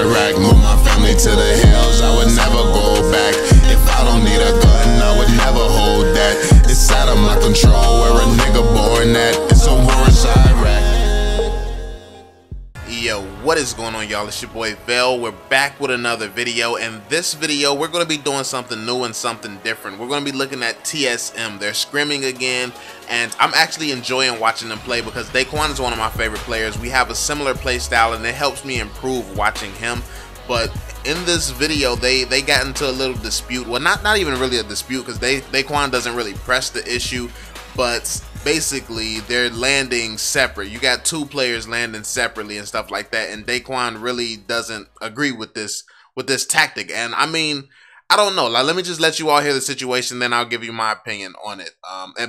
Iraq. Move my family to the hills, I would never go back. If I don't need a gun, I would never hold that. It's out of my control where a nigga born at. It's a war inside Iraq. Yo, what is going on, y'all? It's your boy VeLL. We're back with another video, and this video we're going to be doing something new and something different. We're going to be looking at TSM. They're scrimming again, and I'm actually enjoying watching them play because Daequan is one of my favorite players. We have a similar play style, and it helps me improve watching him. But in this video, they got into a little dispute. Well, not even really a dispute, because Daequan doesn't really press the issue, but basically they're landing separate. You got two players landing separately and stuff like that, and Daequan really doesn't agree with this tactic. And I mean, I don't know, like, let me just let you all hear the situation, then I'll give you my opinion on it.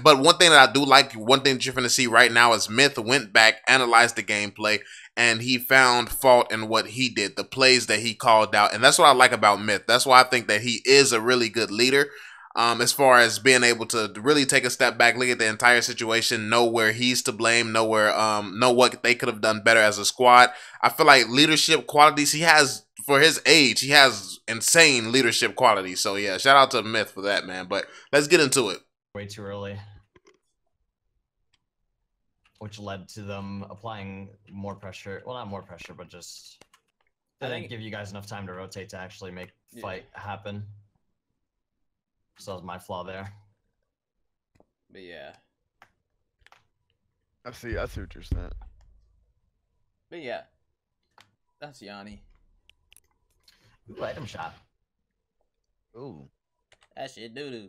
But one thing that I do like, one thing that you're gonna see right now, is Myth went back, analyzed the gameplay, and he found fault in what he did, the plays that he called out. And that's what I like about Myth. That's why I think that he is a really good leader. As far as being able to really take a step back, look at the entire situation, know where he's to blame, know what they could have done better as a squad. I feel like leadership qualities he has, for his age, he has insane leadership qualities. So yeah, shout out to Myth for that, man. But let's get into it. Way too early, which led to them applying more pressure. Well, not more pressure, but just didn't give you guys enough time to rotate to actually make fight happen. So that was my flaw there. But yeah. I see what you're saying. But yeah. That's Yanni. Ooh, item shot. Ooh. That shit doo-doo.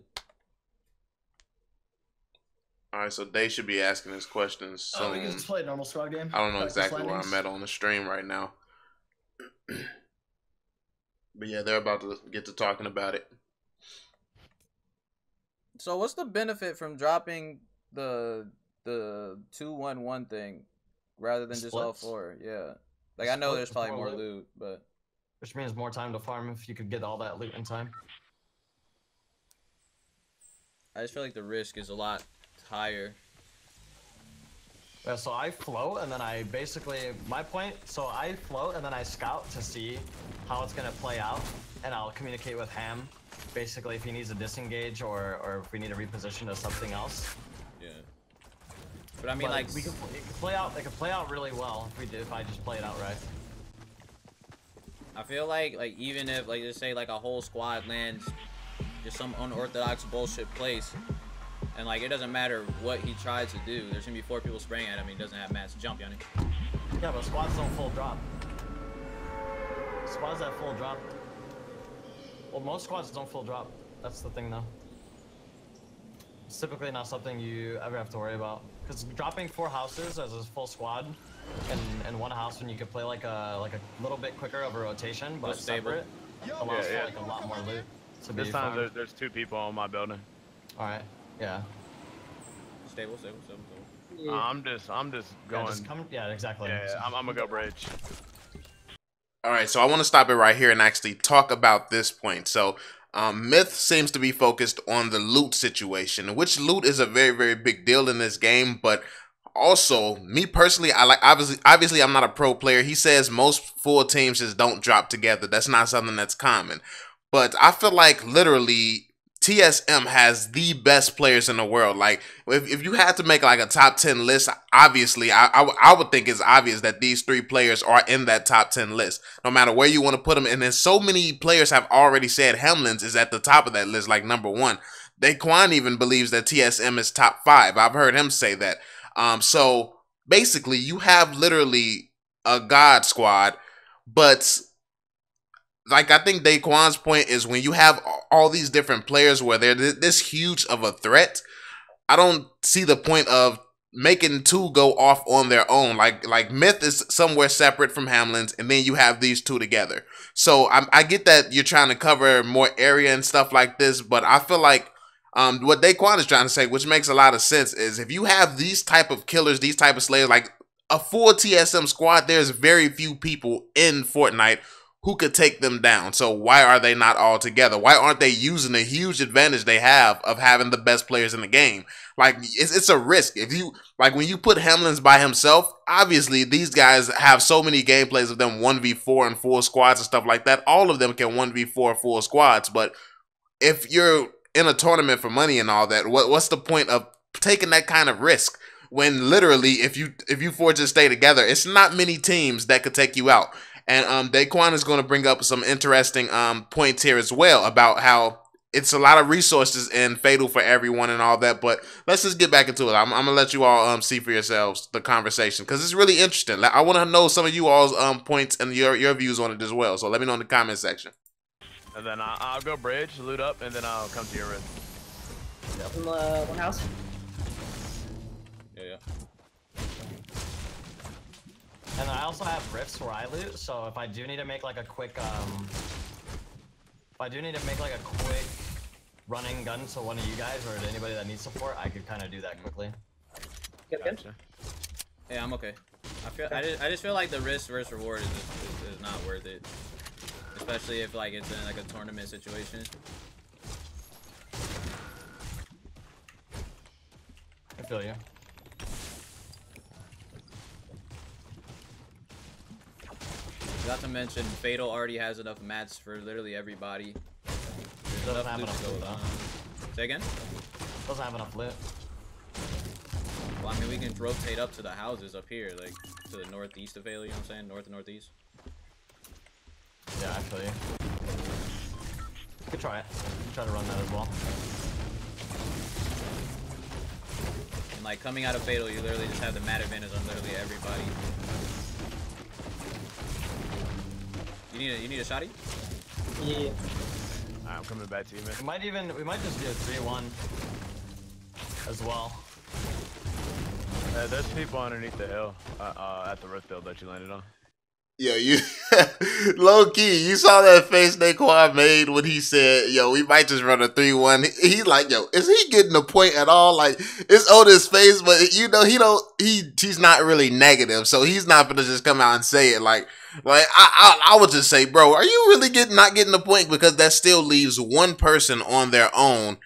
Alright, so they should be asking us questions soon. We can just play a normal squad game. I don't know exactly where I'm at on the stream right now. But yeah, they're about to get to talking about it. So what's the benefit from dropping the 2-1-1 thing rather than just all four? Yeah. Like, I know there's probably more loot, but which means more time to farm if you could get all that loot in time. I just feel like the risk is a lot higher. Yeah, so I float, and then I basically, my point, so I float and then I scout to see how it's gonna play out, and I'll communicate with Ham basically if he needs a disengage or if we need to reposition to something else. Yeah. But I mean, like, it could play out. It could play out really well if I just play it out right. I feel like even if, like, just say like a whole squad lands just some unorthodox bullshit place, and like it doesn't matter what he tries to do, there's gonna be 4 people spraying at him. He doesn't have mass jump, Yanni. Yeah, but squads don't full drop. Squads that full drop. Well, most squads don't full drop. That's the thing, though. It's typically not something you ever have to worry about. Because dropping 4 houses as a full squad in one house when you could play like a little bit quicker of a rotation, but separate, allows for like a lot more loot. So this time there's 2 people on my building. All right. Yeah. Stable. Yeah. I'm just going. Yeah, exactly. Yeah, I'm gonna go bridge. Alright, so I want to stop it right here and actually talk about this point. So, Myth seems to be focused on the loot situation, which loot is a very, very big deal in this game. But also, me personally, I like, obviously I'm not a pro player. He says most full teams just don't drop together. That's not something that's common. But I feel like literally TSM has the best players in the world. Like, if you had to make like a top 10 list, obviously, I would think it's obvious that these 3 players are in that top 10 list, no matter where you want to put them. And then so many players have already said Hemlins is at the top of that list, like number 1. Daequan even believes that TSM is top 5. I've heard him say that. So basically, you have literally a god squad, but like, I think Daequan's point is when you have all these different players where they're this huge of a threat, I don't see the point of making 2 go off on their own. Like Myth is somewhere separate from Hamlin's, and then you have these 2 together. So I get that you're trying to cover more area and stuff like this, but I feel like what Daequan is trying to say, which makes a lot of sense, is if you have these type of killers, these type of slayers, like a full TSM squad, there's very few people in Fortnite who could take them down. So why are they not all together? Why aren't they using the huge advantage they have of having the best players in the game? Like, it's a risk. If you, like, when you put Hamlins by himself, obviously these guys have so many gameplays of them 1v4 and full squads and stuff like that. All of them can 1v4 full squads. But if you're in a tournament for money and all that, what's the point of taking that kind of risk? When literally, if you forge to stay together, it's not many teams that could take you out. And Daequan is going to bring up some interesting points here as well about how it's a lot of resources in Fatal for everyone and all that. But let's just get back into it. I'm going to let you all see for yourselves the conversation because it's really interesting. I want to know some of you all's points and your views on it as well. So let me know in the comment section. And then I'll go bridge, loot up, and then I'll come to your room. Yep. One house. Yeah. And I also have rifts where I loot, so if I do need to make like a quick running gun to one of you guys or to anybody that needs support, I could kind of do that quickly. Gotcha. Yeah, I'm okay. I just feel like the risk versus reward is not worth it, especially if like it's in like a tournament situation. I feel you. Not to mention, Fatal already has enough mats for literally everybody. Doesn't have enough loot though. Say again? Doesn't have enough loot. Well, I mean, we can rotate up to the houses up here, like to the northeast of Fatal, you know what I'm saying? North and northeast. Yeah, I feel you. Could try it. Try to run that as well. And like coming out of Fatal, you literally just have the mat advantage on literally everybody. You need a shotty? Yeah. Alright, I'm coming back to you, man. We might just do a 3-1 as well. There's people underneath the hill at the rift build that you landed on. Yo, you low key, you saw that face Daequan made when he said, "Yo, we might just run a 3-1." He like, "Yo, is he getting the point at all?" Like, it's on his face, but you know, he's not really negative, so he's not gonna just come out and say it. Like I would just say, bro, are you really not getting the point? Because that still leaves one person on their own.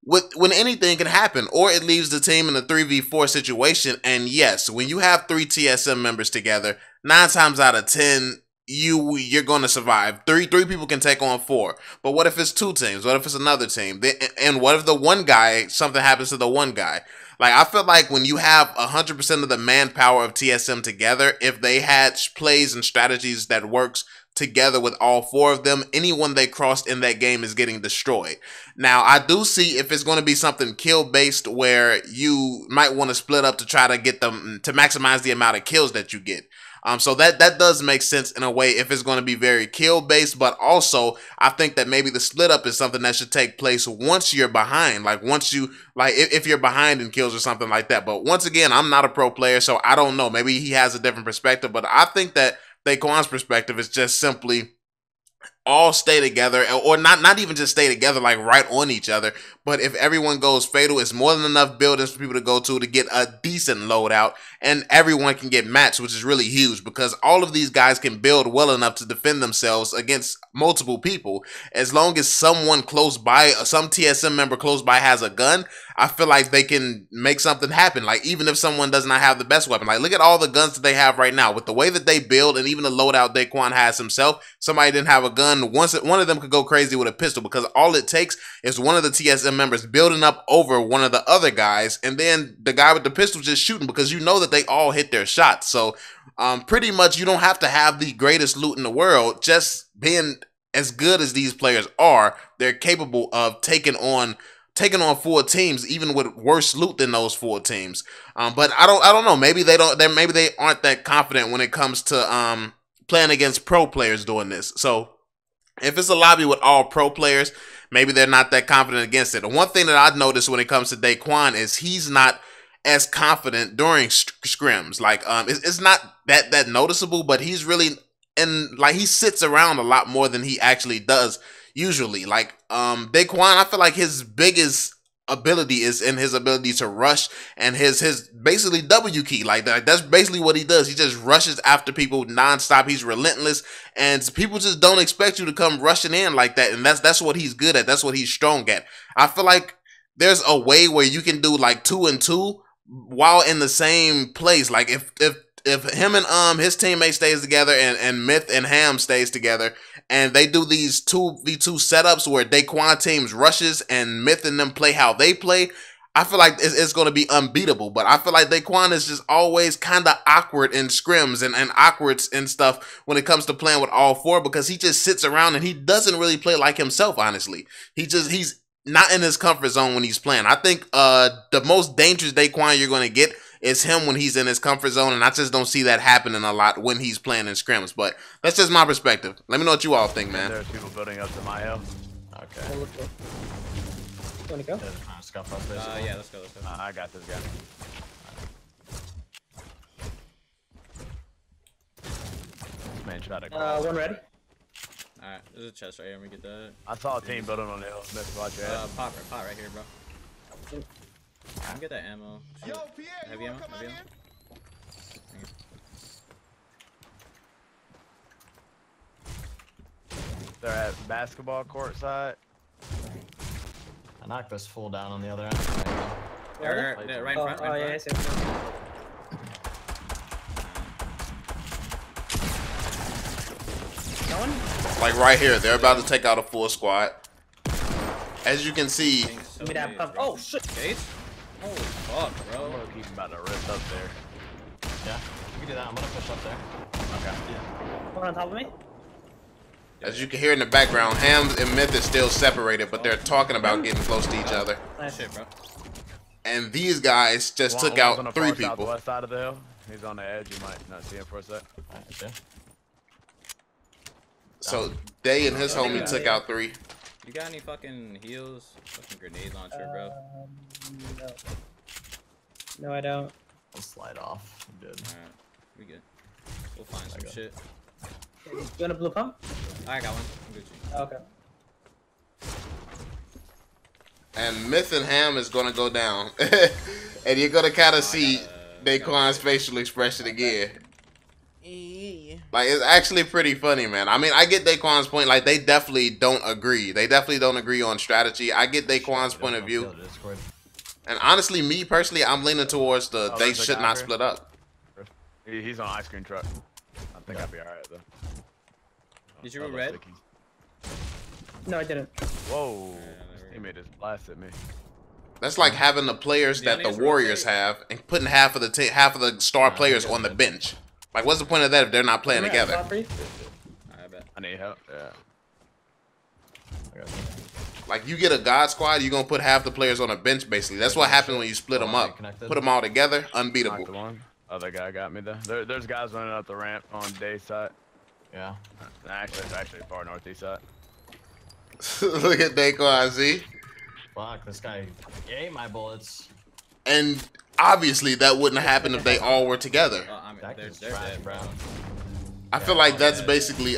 When anything can happen, or it leaves the team in a 3v4 situation. And yes, when you have 3 TSM members together, 9 times out of 10, you're going to survive. Three people can take on 4. But what if it's 2 teams? What if it's another team? And what if the one guy, something happens to the one guy? Like, I feel like when you have 100% of the manpower of TSM together, if they had plays and strategies that works together with all 4 of them, anyone they crossed in that game is getting destroyed. Now, I do see if it's going to be something kill based where you might want to split up to try to get them to maximize the amount of kills that you get. So that does make sense in a way if it's going to be very kill based, but also I think that maybe the split up is something that should take place once you're behind, like once you if you're behind in kills or something like that. But once again, I'm not a pro player, so I don't know. Maybe he has a different perspective, but I think that Daequan's perspective is just simply all stay together, or not even just stay together like right on each other, but if everyone goes Fatal, it's more than enough buildings for people to go to get a decent loadout, and everyone can get matched, which is really huge because all of these guys can build well enough to defend themselves against multiple people. As long as someone close by, some TSM member close by has a gun, I feel like they can make something happen. Like, even if someone does not have the best weapon, like look at all the guns that they have right now with the way that they build, and even the loadout Daequan has himself. Somebody didn't have a gun. One of them could go crazy with a pistol because all it takes is one of the TSM members building up over one of the other guys, and then the guy with the pistol just shooting because you know that they all hit their shots. So pretty much you don't have to have the greatest loot in the world. Just being as good as these players are, they're capable of taking on 4 teams, even with worse loot than those 4 teams. But I don't know. Maybe they aren't that confident when it comes to playing against pro players doing this. So if it's a lobby with all pro players, maybe they're not that confident against it. And one thing that I've noticed when it comes to Daequan is he's not as confident during scrims. Like it's not that noticeable, but he's really he sits around a lot more than he actually does usually. Like Daequan, I feel like his biggest ability is in his ability to rush and his basically W key. Like that's basically what he does. He just rushes after people nonstop. He's relentless, and people just don't expect you to come rushing in like that. And that's what he's good at. That's what he's strong at. I feel like there's a way where you can do like 2 and 2 while in the same place. Like if him and his teammate stays together and Myth and Ham stays together, and they do these 2v2 setups where Daequan teams rushes and Myth and them play how they play, I feel like it's going to be unbeatable. But I feel like Daequan is just always kind of awkward in scrims and awkward and stuff when it comes to playing with all four, because he just sits around and he doesn't really play like himself, honestly. He's not in his comfort zone when he's playing. I think the most dangerous Daequan you're going to get is him when he's in his comfort zone, and I just don't see that happening a lot when he's playing in scrims. But that's just my perspective. Let me know what you all think, man. There's people building up to my hill. Okay. You wanna go? They're trying to scuff us, basically. Yeah, let's go. I got this guy. Man, try to go. One ready. Alright, there's a chest right here. Let me get that. I saw a team building on the hill. Let's watch your head. Pot right here, bro. I can get that ammo. Shoot. Heavy ammo? Heavy ammo? They're at basketball court side. I knocked this fool down on the other end. Right in front. Oh, yeah, I see him. No one? Like right here, they're about to take out a full squad. As you can see, Give me that pump. Oh, shit. Gates? Holy fuck, bro. I'm gonna keep him about to rip up there. Yeah, you can do that. I'm gonna push up there. Okay. One on top of me. as you can hear in the background, Ham and Myth is still separated, but they're talking about getting close to each other. Nice. Shit, bro. And these guys just took One's on out the 3 far people. southwest side of the hill. He's on the edge. You might not see him for a sec. Alright, okay. So they and his homie took out 3. You got any fucking heals? Fucking grenade launcher, bro. No. No, I don't. I'll slide off. I'm good. Alright, we good. We'll find some shit. You want a blue pump? I got one. I'm Gucci. Okay. And Myth and Ham is gonna go down. And you're gonna kind of see Daequan's facial expression again. Like, it's actually pretty funny, man. I mean, I get Daequan's point. Like, they definitely don't agree. They definitely don't agree on strategy. I get Daequan's point of view. And honestly, me personally, I'm leaning towards the they there's a should guy not here. split up. He's on ice cream truck. I think I'll be alright though. Did you Oh, root looks red? like he's- No, I didn't. Whoa. there He we made his blast at me. That's like having the players that the Giannis Warriors rotate. have and putting half of the star players on the bench. Like, what's the point of that if they're not playing Alright, together? spot for you. I bet. I need help. Yeah. Like, you get a God squad, you're gonna put half the players on a bench, basically. That's what happens when you split them up. Put them all together, Knocked the unbeatable. one. Other guy got me there. There's guys running up the ramp on day side. Yeah. Actually, it's actually far northeast side. Look at Daequan, see? Fuck, this guy ate my bullets. And obviously, that wouldn't have happened if they all were together. I mean, That they're kid's trash, dead, bro. bro. I feel like that's basically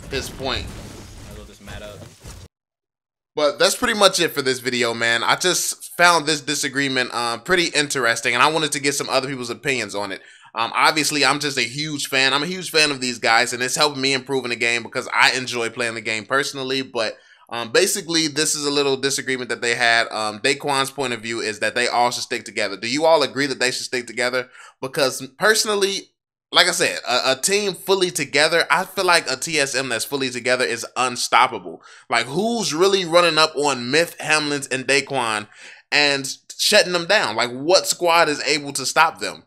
his point. Might as well just mat up. But that's pretty much it for this video, man. I just found this disagreement pretty interesting, and I wanted to get some other people's opinions on it. Obviously, I'm just a huge fan. I'm a huge fan of these guys, and it's helping me improve in the game because I enjoy playing the game personally. But basically, this is a little disagreement that they had. Daequan's point of view is that they all should stick together. Do you all agree that they should stick together? Because personally, like I said, a team fully together, I feel like a TSM that's fully together is unstoppable. Like, who's really running up on Myth, Hamlins, and Daequan and shutting them down? Like, what squad is able to stop them?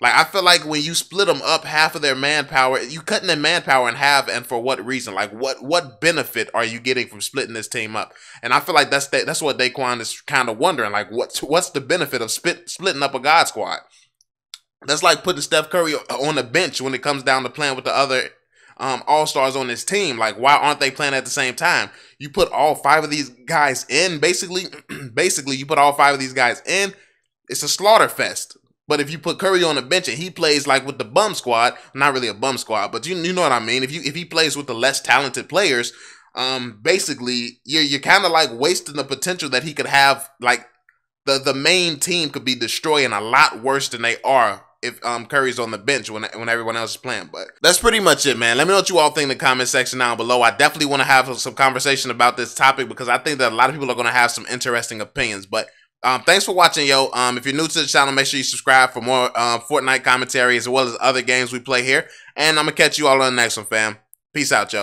Like, I feel like when you split them up, half of their manpower, you cutting their manpower in half, and for what reason? Like, what benefit are you getting from splitting this team up? And I feel like that's what Daequan is kind of wondering. Like, what's the benefit of splitting up a God squad? That's like putting Steph Curry on the bench when it comes down to playing with the other all-stars on his team. Like, why aren't they playing at the same time? You put all 5 of these guys in, basically, you put all 5 of these guys in, it's a slaughter fest. But if you put Curry on the bench and he plays like with the bum squad, not really a bum squad, but you know what I mean. If he plays with the less talented players, basically you're kind of like wasting the potential that he could have. Like the main team could be destroying a lot worse than they are if Curry's on the bench when everyone else is playing. But that's pretty much it, man. Let me know what you all think in the comment section down below. I definitely want to have some conversation about this topic because I think that a lot of people are going to have some interesting opinions. But thanks for watching, yo. If you're new to the channel, make sure you subscribe for more Fortnite commentary as well as other games we play here. And I'm going to catch you all on the next one, fam. Peace out, yo.